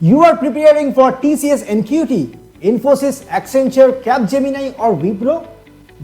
You are preparing for TCS NQT, Infosys, Accenture, Capgemini or Wipro,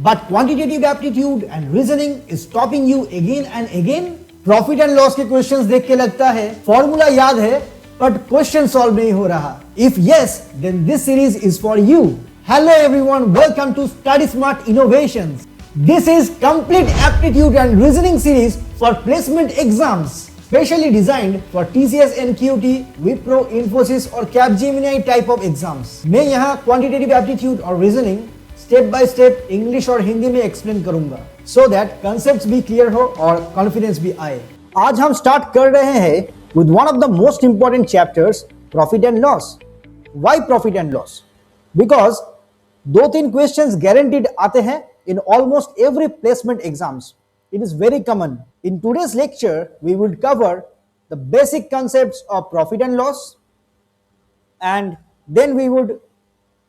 but quantitative aptitude and reasoning is stopping you again and again. Profit and loss के questions देख के लगता है formula याद है but question solve नहीं हो रहा. If yes then this series is for you. Hello everyone, welcome to study smart innovations. This is complete aptitude and reasoning series for placement exams, specially designed for TCS NQT, Wipro, Infosys और Capgemini type of exams. मैं यहाँ quantitative aptitude और reasoning step by step English और हिंदी में explain करूंगा so that concepts भी clear हो और कॉन्फिडेंस भी आए. आज हम स्टार्ट कर रहे हैं with one of the most important chapters, profit and loss. Why profit and loss? Because दो तीन क्वेश्चंस guaranteed आते हैं in almost every placement exams. It is very common. In today's lecture, we will cover the basic concepts of profit and loss, and then we would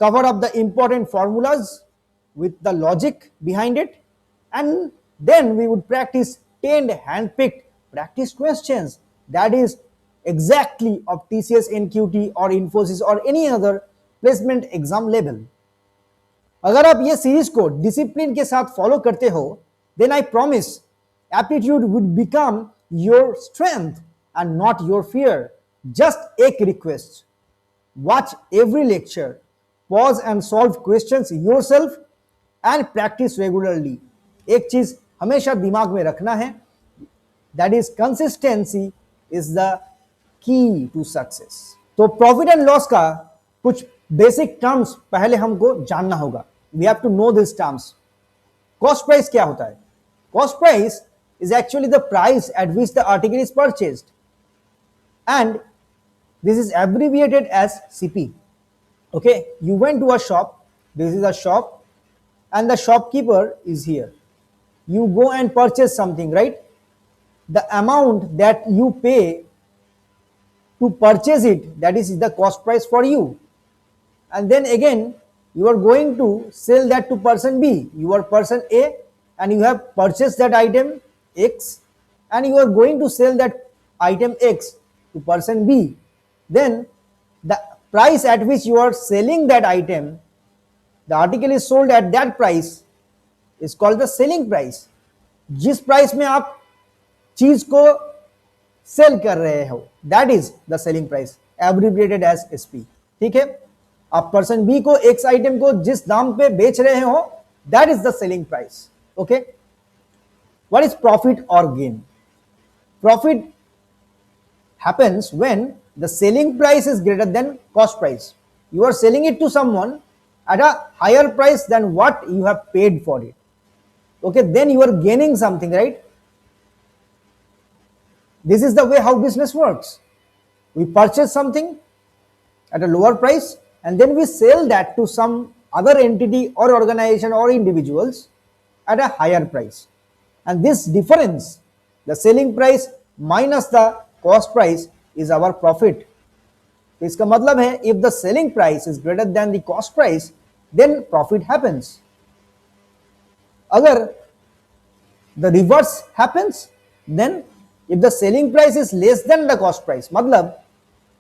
cover up the important formulas with the logic behind it, and then we would practice 10 hand-picked practice questions that is exactly of TCS NQT or Infosys or any other placement exam level. अगर आप ये series को discipline के साथ follow करते हो then I promise aptitude would become your strength and not your fear. Just एक request, watch every lecture, pause and solve questions yourself and practice regularly. एक चीज हमेशा दिमाग में रखना है, that is consistency is the key to success. तो profit and loss का कुछ बेसिक टर्म्स पहले हमको जानना होगा. We have to know these terms. Cost price क्या होता है? Cost price is actually the price at which the article is purchased, and this is abbreviated as CP. Okay, you went to a shop, this is a shop, and the shopkeeper is here. You go and purchase something, right? The amount that you pay to purchase it, that is the cost price for you. And then again, you are going to sell that to person B. You are person A and you have purchased that item X, and you are going to sell that item X to person B. Then the price at which you are selling that item, the article is sold at that price, is called the selling price. जिस price में आप चीज को cell कर रहे हो, that is the selling price, abbreviated as SP. ठीक है, आप पर्सन बी को एक्स आइटम को जिस दाम पे बेच रहे हो, that is the selling price. Okay, what is profit और गेन? प्रॉफिट happens when the selling price is greater than cost price. You are selling it to someone at a higher price than what you have paid for it. Okay, then you are gaining something, right? This is the way how business works. We purchase something at a lower price and then we sell that to some other entity or organization or individuals at a higher price. And this difference, the selling price minus the cost price, is our profit. इसका मतलब है if the selling price is greater than the cost price, then profit happens. अगर the reverse happens, then if the selling price is less than the cost price, मतलब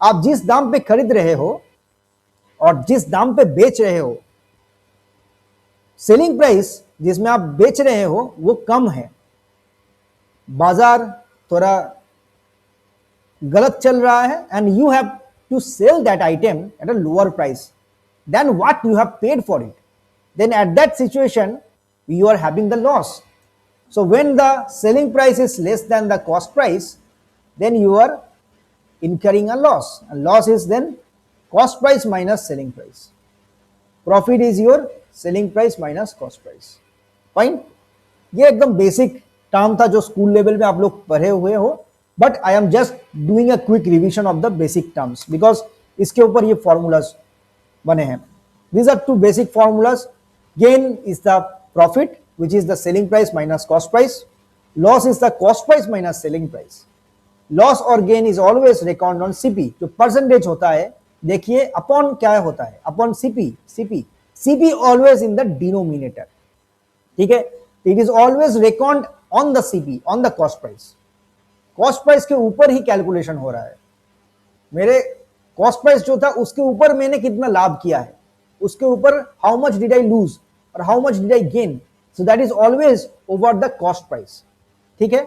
आप जिस दाम पे खरीद रहे हो और जिस दाम पे बेच रहे हो, सेलिंग प्राइस जिसमें आप बेच रहे हो वो कम है, बाजार थोड़ा गलत चल रहा है, and you have to sell that item at a lower price than what you have paid for it, then at that situation you are having the loss. So when the selling price is less than the cost price, then you are incurring a loss, and loss is then cost price minus selling price. Profit is your selling price minus cost price. Fine. ये एकदम basic term था जो school level में आप लोग पढ़े हुए हो, but I am just doing a quick revision of the basic terms because इसके ऊपर ये फॉर्मूलाज बने हैं. These are two basic formulas. Gain is the profit, which is the selling price minus cost price. Loss is the cost price minus selling price. Loss और gain is always record on CP. जो percentage होता है, देखिए upon क्या होता है, upon CP. CP always in the denominator. ठीक है, it is always record on the CP, on the cost price. Cost price के ऊपर ही कैलकुलेशन हो रहा है. मेरे कॉस्ट प्राइस जो था उसके ऊपर मैंने कितना लाभ किया है, उसके ऊपर how much did I lose और how much did I gain, so that is always over the cost price. ठीक है,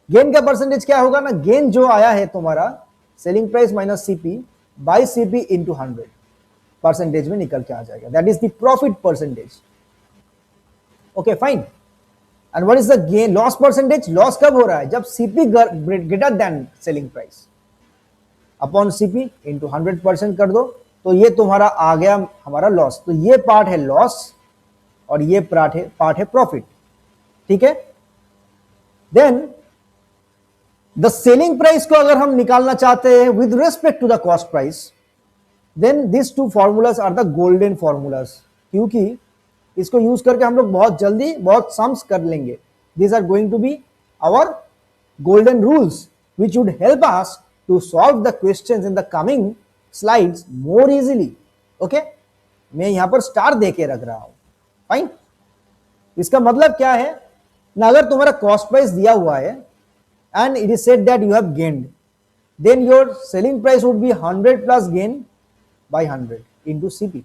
गेन का परसेंटेज क्या होगा ना, गेन जो आया है तुम्हारा selling price minus CP by CP into 100 percentage में निकल के आ जाएगा, that is the profit percentage. Okay fine. And what is the gain loss percentage, loss कब हो रहा है, जब CP greater than selling price upon CP into 100% कर दो, तो ये तुम्हारा आ गया हमारा लॉस। तो ये पार्ट है लॉस और ये पार्ट है प्रॉफिट। ठीक है, देन द सेलिंग प्राइस को अगर हम निकालना चाहते हैं with respect to the cost price, then this two formulas are the golden formulas, क्योंकि इसको यूज करके हम लोग बहुत जल्दी बहुत सम्स कर लेंगे। These are going to be our golden rules which would help us to solve the questions in the coming slides more easily. Okay, मैं यहां पर स्टार दे के रख रहा हूं। फाइन, इसका मतलब क्या है ना, अगर तुम्हारा कॉस्ट प्राइस दिया हुआ है and it is said that you have gained, then your selling price would be 100 plus gain by 100 into CP.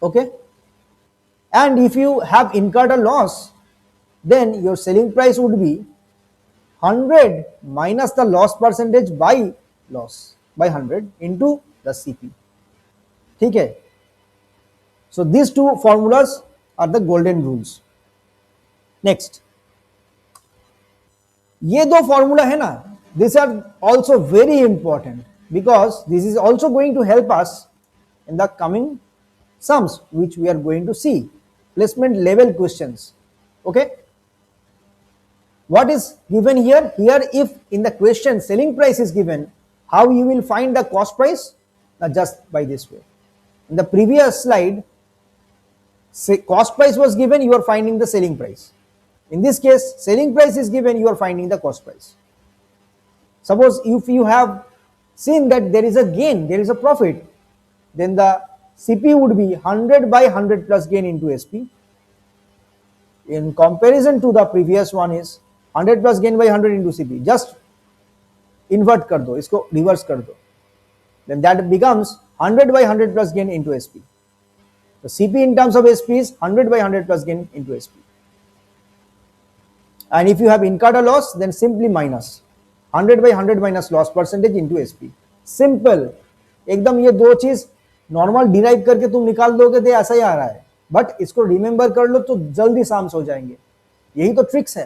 Okay, and if you have incurred a loss, then your selling price would be 100 minus the loss percentage by loss by 100 into the CP. ठीक है, so these two formulas are the golden rules. Next, ये दो formula है ना, this are also very important because this is also going to help us in the coming sums which we are going to see, placement level questions. Okay, what is given here, if in the question selling price is given, how you will find the cost price? Now just by this way, in the previous slide cost price was given, you are finding the selling price. In this case, selling price is given, you are finding the cost price. Suppose if you have seen that there is a gain, there is a profit, then the CP would be 100 by 100 plus gain into SP. In comparison to the previous one is 100 plus gain by 100 into CP. Just invert कर दो, इसको reverse कर दो. Then that becomes 100 by 100 plus gain into SP. The CP in terms of SP is 100 by 100 plus gain into SP. And if you have incurred a loss, then simply minus 100 by 100 minus loss percentage into SP. Simple, एकदम ये दो चीज normal derive करके तुम निकाल दोगे तो ऐसा ही आ रहा है, बट इसको रिमेंबर कर लो तो जल्दी साम्स हो जाएंगे। यही तो ट्रिक्स है,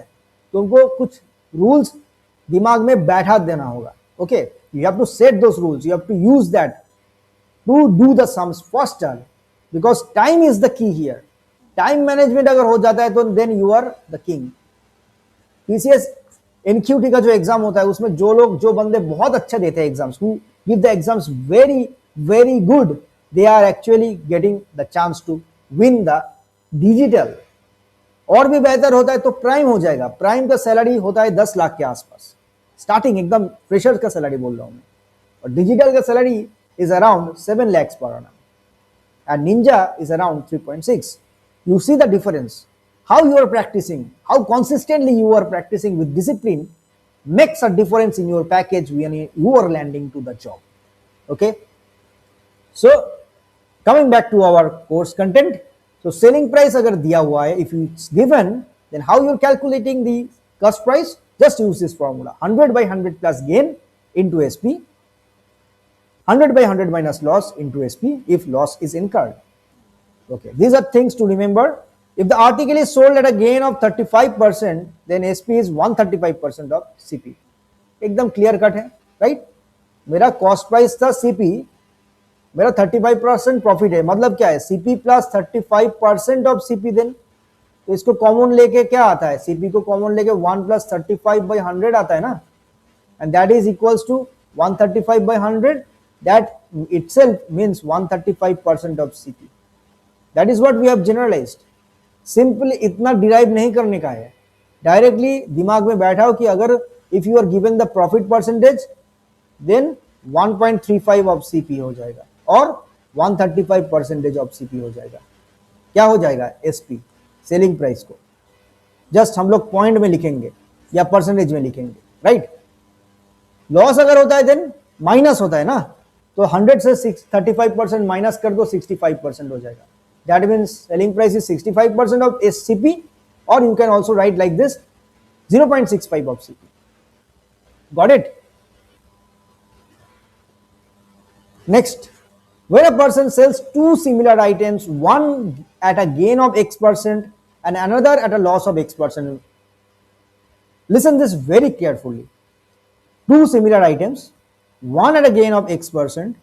तुमको कुछ रूल्स दिमाग में बैठा देना होगा। Okay, you have to set those rules, you have to use that to do the sums faster because time is the key here. Time management अगर हो जाता है तो then you are the king. TCS NQT का जो exam होता है उसमें जो बंदे बहुत अच्छे देते हैं exams, who give the exams very good, they are actually getting the chance to win the digital। और भी बेहतर होता है तो प्राइम हो जाएगा। प्राइम का सैलरी होता है 10 लाख के आसपास, स्टार्टिंग एकदम फ्रेशर का सैलरी बोल रहा हूं मैं, और डिजिटल का salary is around 7 lakhs per annum and Ninja is around 3.6। You see the difference, how you are practicing, how consistently you are practicing with discipline makes a difference in your package when you are landing to the job। Okay, so coming back to our course content, so selling price agar diya hua hai, if it's given, then how you're calculating the cost price? Just use this formula, 100 by 100 plus gain into SP, 100 by 100 minus loss into SP if loss is incurred। Okay, these are things to remember। If the article is sold at a gain of 35%, then SP is 135% of CP। एकदम clear cut है, right? मेरा cost price था CP, मेरा 35% profit है, मतलब क्या है, CP plus 35% of CP। Then तो इसको कॉमन लेके क्या आता है, CP को कॉमन लेके 1 प्लस 35 बाई 100 आता है ना, and that is equals to 135 by 100, that itself means 135% of CP। That is what we have generalised. Simple इतना डिराइव नहीं करने का है, डायरेक्टली दिमाग में बैठाओ कि अगर if you are given the profit percentage then 1.35 of CP हो जाएगा और 135% ऑफ CP हो जाएगा। क्या हो जाएगा, SP सेलिंग प्राइस को जस्ट हम लोग पॉइंट में लिखेंगे या परसेंटेज में लिखेंगे, राइट? लॉस अगर होता है देन माइनस होता है ना, तो 100 से 35% माइनस कर दो, 65% हो जाएगा. That means selling price is 65% of SCP, और you can also right like this 0.65 of CP. Got it? Next, when a person sells two similar items, one at a gain of X% and another at a loss of X%. Listen this very carefully. Two similar items, one at a gain of X%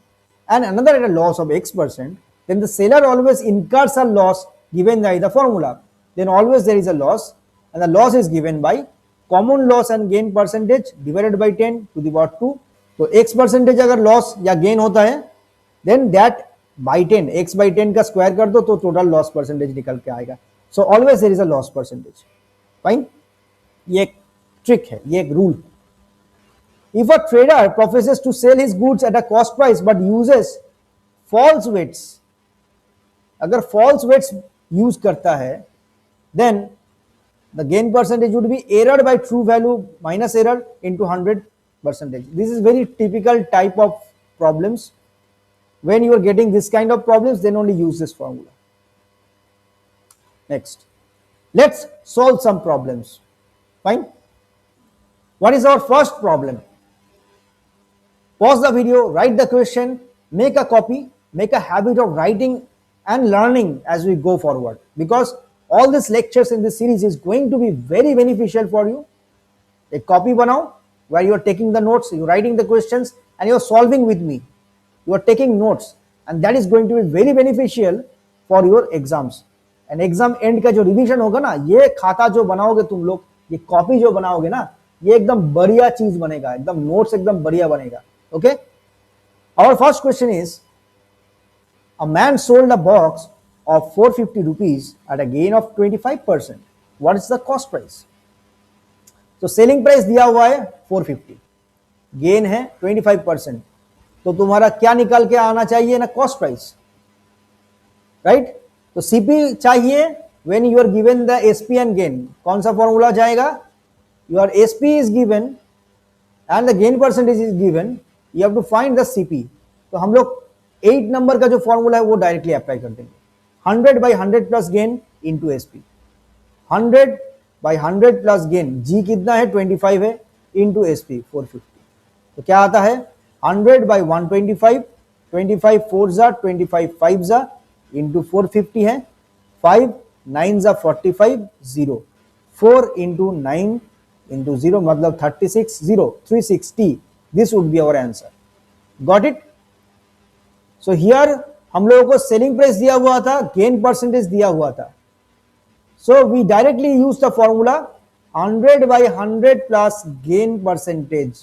and another at a loss of X%, then the seller always incurs a loss given by the formula. Then always there is a loss, and the loss is given by common loss and gain percentage divided by 10 to the power 2. तो x percentage अगर loss या gain होता है, then that by 10, x by 10 का square कर दो तो total loss percentage निकल के आएगा. So always there is a loss percentage. Fine, ये एक ट्रिक है, ये एक rule. If a trader professes to sell his goods at a cost price but uses false weights, अगर false weights use करता है, then the gain percentage would be error by true value minus error into 100%. This is very typical type of problems. When you are getting this kind of problems, then only use this formula. Next, let's solve some problems. Fine. What is our first problem? Pause the video, write the question, make a copy, make a habit of writing and learning as we go forward, because all these lectures in this series is going to be very beneficial for you. A copy banao where you are taking the notes, you are writing the questions and you are solving with me. You are taking notes, and that is going to be very beneficial for your exams. And exam end का जो revision होगा ना, ये खाता जो बनाओगे तुम लोग, ये copy जो बनाओगे ना, ये एकदम बढ़िया चीज बनेगा, एकदम notes एकदम बढ़िया बनेगा. Okay? Our first question is, a man sold a box of 450 rupees at a gain of 25%. What is the cost price? तो सेलिंग प्राइस दिया हुआ है 450, गेन है 25%, तो तुम्हारा क्या निकल के आना चाहिए ना, कॉस्ट प्राइस, राइट. तो सीपी चाहिए when you are given the SP and gain. कौन सा फॉर्मूला जाएगा? Your SP is given and the gain percentage is given, you have to find the CP. तो हम लोग 8 नंबर का जो फॉर्मूला है वो डायरेक्टली अप्लाई कर देंगे. 100 by 100 plus gain into SP. 100 by 100 plus gain, जी कितना है 25 है, इंटू एसपी 450. तो क्या आता है 100 by 125, 25 4 जा 25 5 जा इंटू 450 है, 5 9 जा 45 0, 4 इंटू 9 इंटू 0 मतलब 36 0 360. This would be our answer. Got it? So here हम लोगों को सेलिंग प्राइस दिया हुआ था, गेन परसेंटेज दिया हुआ था. So we directly use the formula 100 by 100 plus gain percentage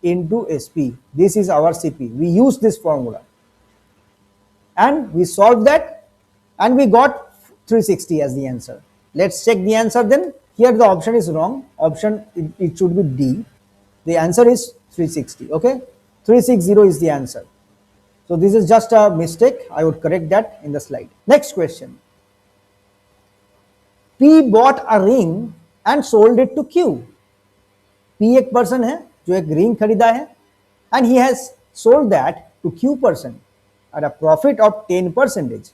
into SP. This is our CP. We use this formula and we solved that and we got 360 as the answer. Let's check the answer then. Here the option is wrong. Option it should be D. The answer is 360. Okay, 360 is the answer. So this is just a mistake. I would correct that in the slide. Next question. P bought a ring and sold it to Q. P एक person है जो एक ring खरीदा है and he has sold that to Q person at a profit of 10%,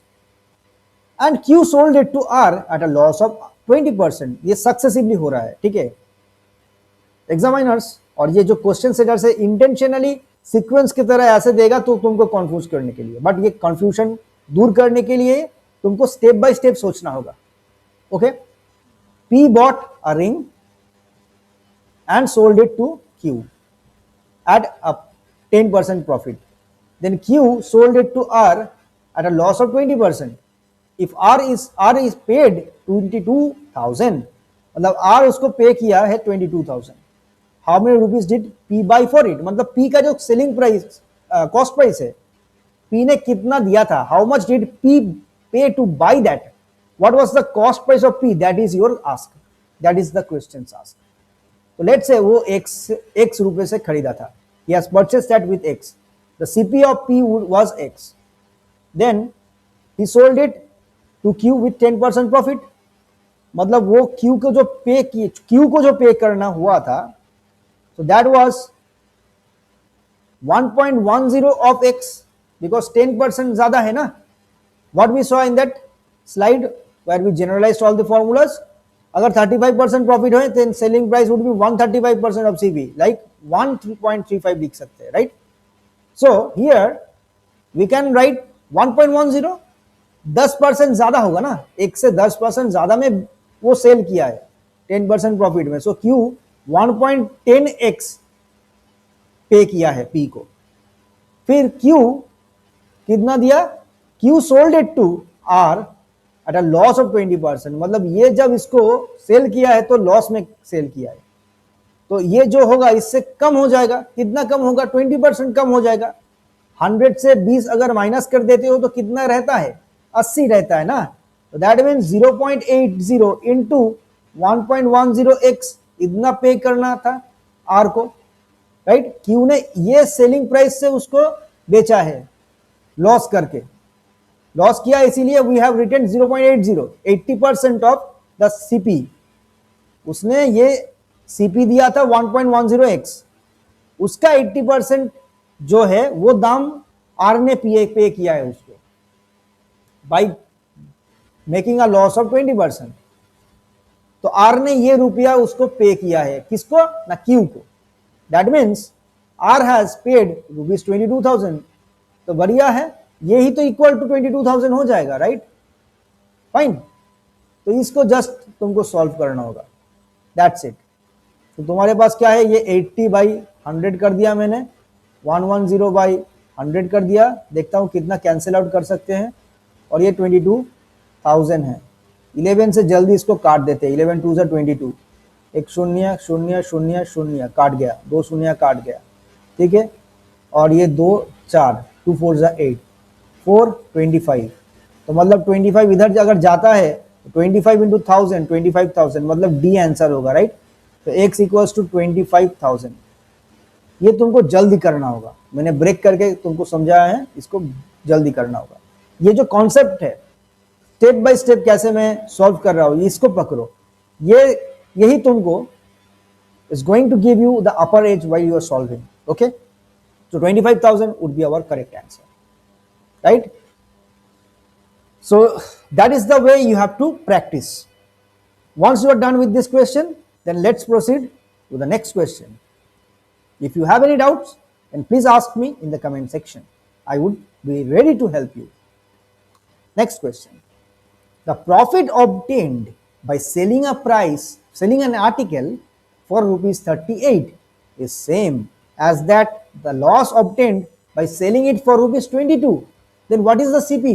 and Q sold it to R at a loss of 20%. ये successively हो रहा है, ठीक है एग्जामिनर्स. और ये जो क्वेश्चन सेटर से इंटेंशनली सीक्वेंस की तरह ऐसे देगा तो तुमको कंफ्यूज करने के लिए, बट ये कंफ्यूजन दूर करने के लिए तुमको स्टेप बाय स्टेप सोचना होगा. Okay, P bought a ring and sold it to Q at a 10% profit. Then Q sold it to R at a loss of 20%. If R is paid 22,000, मतलब R उसको पे किया है 22,000. How many rupees did P buy for it? मतलब P का जो selling price cost price है, P ने कितना दिया था? How much did P pay to buy that? What was the cost price of P? That is your ask. That is the questions asked. So let's say वो x रुपए से खरीदा था. He has purchased that with x. The CP of P was x. Then he sold it to Q with 10% profit. मतलब वो Q को जो पे करना हुआ था, so that was 1.10 of x because 10% ज्यादा है ना. What we saw in that slide where we generalized all the formulas. अगर 35% प्रॉफिट हो then selling price would be 135% of CP, like 1.35 लिख सकते हैं, right? So here we can write 1.10. 10% ज्यादा होगा ना, 1 से 10% ज्यादा में वो सेल किया है 10% प्रॉफिट में. सो Q 1.10x पे किया है P को. फिर Q कितना दिया, Q sold it to R at a loss of 20%. मतलब ये जब इसको सेल किया है तो लॉस में सेल किया है, तो ये जो होगा इससे कम हो जाएगा. कितना कम होगा, 20% कम हो जाएगा. 100 से 20 अगर माइनस कर देते हो तो कितना रहता है, 80 रहता है ना. तो दैट मीन्स 0.80 इंटू 1.10x इतना पे करना था आर को, राइट. क्यू ने ये सेलिंग प्राइस से उसको बेचा है लॉस करके, लॉस किया, इसीलिए we have written 0.80, 80% of the CP. उसने ये सीपी दिया था 1.10x, उसका 80% जो है वो दाम आर ने पे किया है उसको by making a loss of 20%. तो आर ने ये रुपया उसको पे किया है, किसको, ना क्यू को. That means R has paid ₹22,000. तो बढ़िया है, ये ही तो इक्वल टू 22,000 हो जाएगा, राइट. फाइन. तो इसको जस्ट तुमको सॉल्व करना होगा, दैट्स इट. तो तुम्हारे पास क्या है, ये 80/100 कर दिया मैंने, 110/100 कर दिया. देखता हूं कितना कैंसिल आउट कर सकते हैं. और ये 22,000 है. 11 से जल्दी इसको काट देते हैं. 11 2 22, एक 0 0 0 0 काट गया, 2 शून्य काट गया, ठीक है. और ये 2 4, 2 4 8, 4 25. तो मतलब 25 इधर अगर जाता है तो 25 इंटू 1000, 25,000 मतलब डी आंसर होगा, राइट. तो x इक्वल्स टू 25,000. ये तुमको जल्दी करना होगा, मैंने ब्रेक करके तुमको समझाया है, इसको जल्दी करना होगा. ये जो कॉन्सेप्ट है स्टेप बाय स्टेप कैसे मैं सॉल्व कर रहा हूं, इसको पकड़ो. ये यही तुमको is going to give you the upper edge while you are solving. Okay, so 25,000 would be our correct answer, right? So that is the way you have to practice. Once you are done with this question, then let's proceed to the next question. If you have any doubts, then please ask me in the comment section. I would be ready to help you. Next question. The profit obtained by selling an article for ₹38 is same as that the loss obtained by selling it for ₹22. Then what is the CP?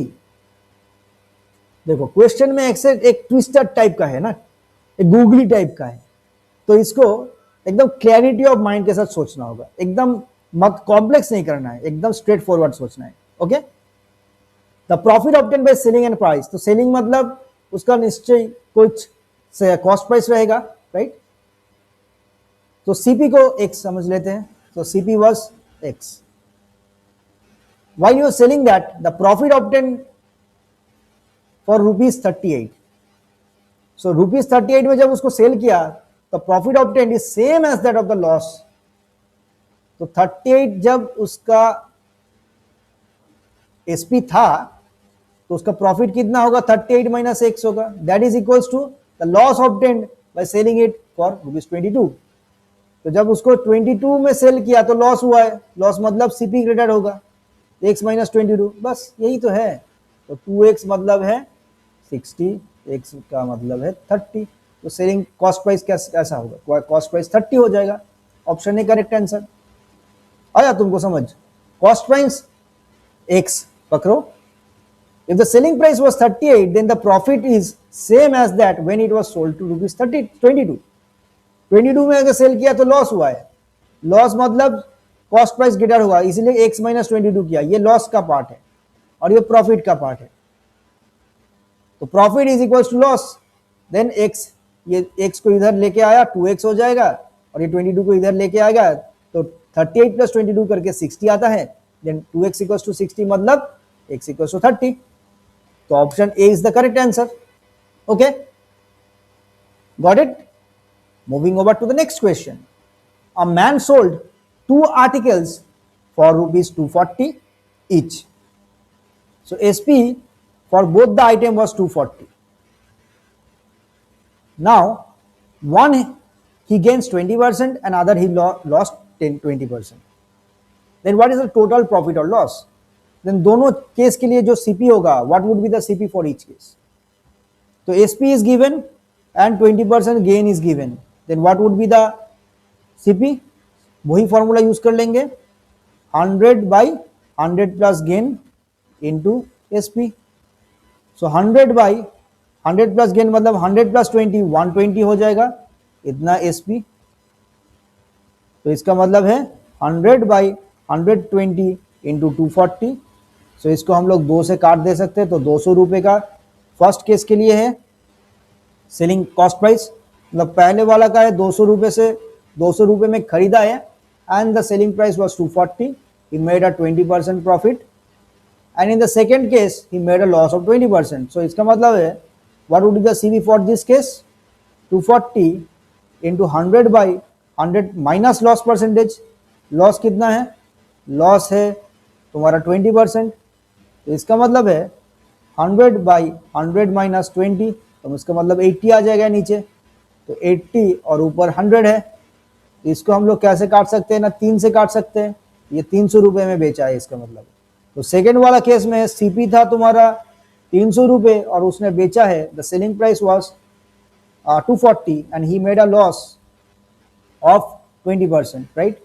देखो question में एक twister type का है ना, एक googly type का है, तो इसको एकदम क्लैरिटी ऑफ माइंड के साथ सोचना होगा. एकदम मत कॉम्प्लेक्स नहीं करना है, एकदम स्ट्रेट फॉरवर्ड सोचना है. Okay. The profit obtain by selling and price. तो सेलिंग मतलब उसका निश्चय कुछ कॉस्ट प्राइस रहेगा, राइट. तो सीपी को x समझ लेते हैं. तो CP was x. While you are selling that the profit obtain for ₹38. So ₹38 में जब उसको सेल किया तो profit obtain is same as that of the loss. तो 38 जब उसका एसपी था तो उसका प्रॉफिट कितना होगा, 38 माइनस x होगा. That is equals to the loss obtained by selling it for ₹22. तो जब उसको 22 में सेल किया तो लॉस हुआ है, लॉस मतलब सीपी ग्रेटर होगा, x माइनस 22. बस यही तो है. तो 2x मतलब है 60, x का मतलब है 30. तो सेलिंग कॉस्ट प्राइस कैसा होगा, कॉस्ट प्राइस 30 हो जाएगा. Option A correct answer. आया तुमको समझ. कॉस्ट प्राइस x पकड़ो. If the selling price was 38, then the profit is same as that when it was sold to ₹22. 22 में अगर सेल किया तो लॉस हुआ है. लॉस मतलब कॉस्ट प्राइस ग्रेटर हुआ, इसलिए x माइनस 22 किया. ये लॉस का पार्ट है और ये प्रॉफिट का पार्ट है. तो profit is equal to loss. Then x, ये x को इधर लेके आया 2x हो जाएगा, और ये 22 को इधर लेके आएगा तो 38 प्लस 22 करके 60 आता है. देन 2x इक्वल टू 60 मतलब x इक्वल टू 30. तो option A is the correct answer. Okay, got it. Moving over to the next question. A man sold 2 articles for rupees 240 each. So SP for both the item was 240. Now one he gains 20% and other he lost 20%. Then what is the total profit or loss? Then दोनों case के लिए जो CP होगा, what would be the CP for each case? So SP is given and 20% gain is given. Then what would be the CP? वही formula use कर लेंगे 100/100 plus gain into SP. सो 100/100 plus gain मतलब 100 plus 20 120 हो जाएगा इतना SP. तो इसका मतलब है 100/120 इंटू 240. सो इसको हम लोग 2 से काट दे सकते हैं. तो 200 रुपये का फर्स्ट केस के लिए है सेलिंग कॉस्ट प्राइस. मतलब पहले वाला का है 200 रुपये से 200 रुपये में खरीदा है and the selling price was 240. He made a 20% profit. And in the second case, he made a loss of 20%. So इसका मतलब है what would be the CV for this case? 240 into 100/100 minus loss percentage. Loss कितना है? Loss है तुम्हारा 20%. तो इसका मतलब है 100/100 minus 20. तो इसका मतलब 80 आ जाएगा नीचे. तो 80 और ऊपर 100 है. इसको हम लोग कैसे काट सकते हैं ना 3 से काट सकते हैं. ये 300 रुपये में बेचा है इसका मतलब. तो सेकेंड वाला केस में CP था तुम्हारा 300 रुपये और उसने बेचा है the selling price was 240 and he made a loss of 20%. Right.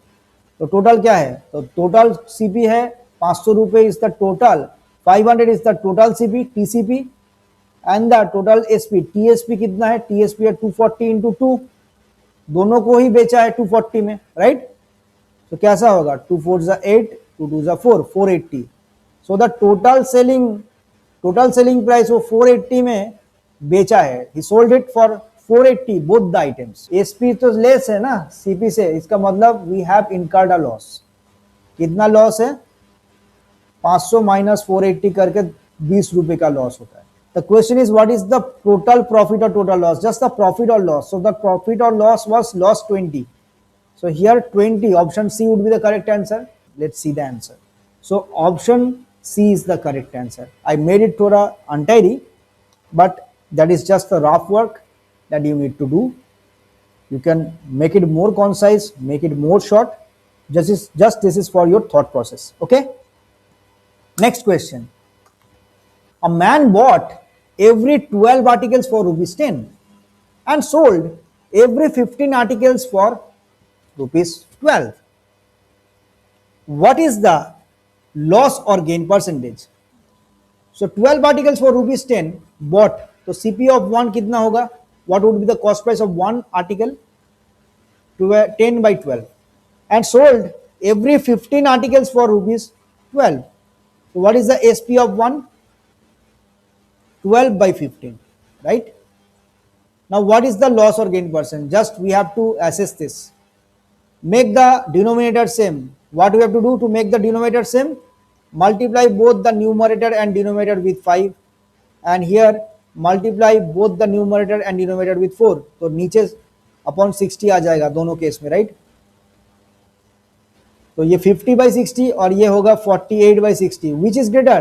तो टोटल क्या है? तो टोटल CP है 500 रुपये is the total. 500 is the total CP TCP and the total SP. TSP कितना है? TSP है 240 इंटू 2. दोनों को ही बेचा है 240 में. राइट. तो कैसा होगा 2 4 8 2 2 4 480. So the total selling price वो 480 में बेचा है. He sold it for 480 both the items. SP तो लेस है ना CP से. इसका मतलब we have incurred a loss. कितना लॉस है? 500 माइनस 480 करके 20 रुपए का लॉस होता है. The question is what is the total profit or total loss? Just the profit or loss. So the profit or loss was loss 20. So here 20 option C would be the correct answer. Let's see the answer. So option C is the correct answer. I made it thora untidy, but that is just the rough work that you need to do. You can make it more concise, make it more short. Just this is for your thought process. Okay. Next question. A man bought every 12 articles for rupees 10 and sold every 15 articles for rupees 12. What is the loss or gain percentage? So 12 articles for rupees 10 bought. So CP of 1 कितना होगा? What would be the cost price of one article? 10/12 and sold every 15 articles for rupees 12. So what is the SP of 1? 12/15. Right. Now what is the loss or gain percent? Just we have to assess this. Make the denominator same. What we have to do to make the denominator same? Multiply both the numerator and denominator with 5 and here multiply both the numerator and denominator with 4. तो नीचे upon 60 आ जाएगा दोनों case में. Right. तो ये 50/60 और ये होगा 48/60. Which is greater?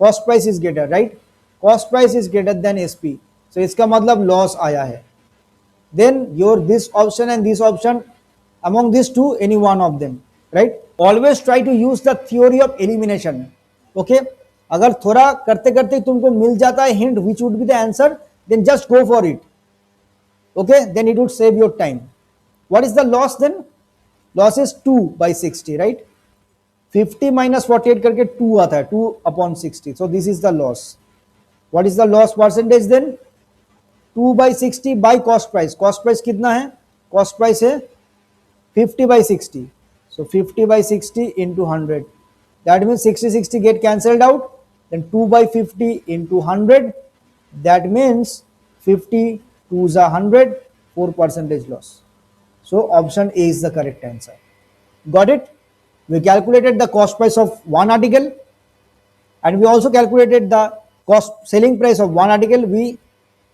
Cost price is greater. Right. Cost price is greater than SP. So इसका मतलब लॉस आया है. Then your this option and this option among these two any one of them. Right. Always try to use the theory of elimination. Okay. अगर थोड़ा करते करते तुमको मिल जाता है hint which would be the answer, then just go for it. Okay. Then it would save your time. What is the loss then? Loss is 2/60. Right. 50 minus 48 करके 2 आता है. 2/60. So this is the loss. What is the loss percentage then? 2/60 by cost price. Cost price कितना है? Cost price है 50/60. So 50/60 into 100. That means 60 get cancelled out. Then 2/50 into 100. That means 50 2s are 100. 4% loss. So option A is the correct answer. Got it? We calculated the cost price of one article and we also calculated the cost selling price of one article. We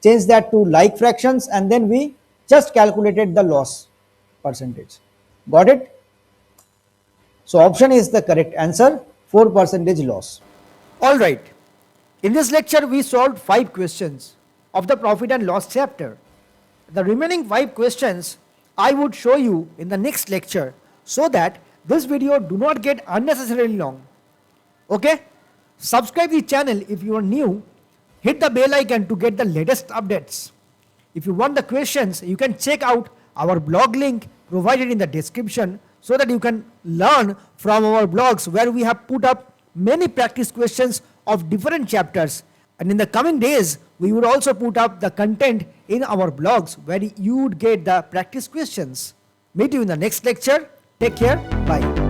changed that to like fractions and then we just calculated the loss percentage. Got it? So option is the correct answer, 4% loss. Alright, in this lecture we solved 5 questions of the profit and loss chapter. The remaining 5 questions I would show you in the next lecture so that this video do not get unnecessarily long. Okay? Subscribe the channel if you are new. Hit the bell icon to get the latest updates. If you want the questions, you can check out our blog link provided in the description so that you can learn from our blogs where we have put up many practice questions of different chapters. And in the coming days, we would also put up the content in our blogs where you would get the practice questions. Meet you in the next lecture. Take care. Bye.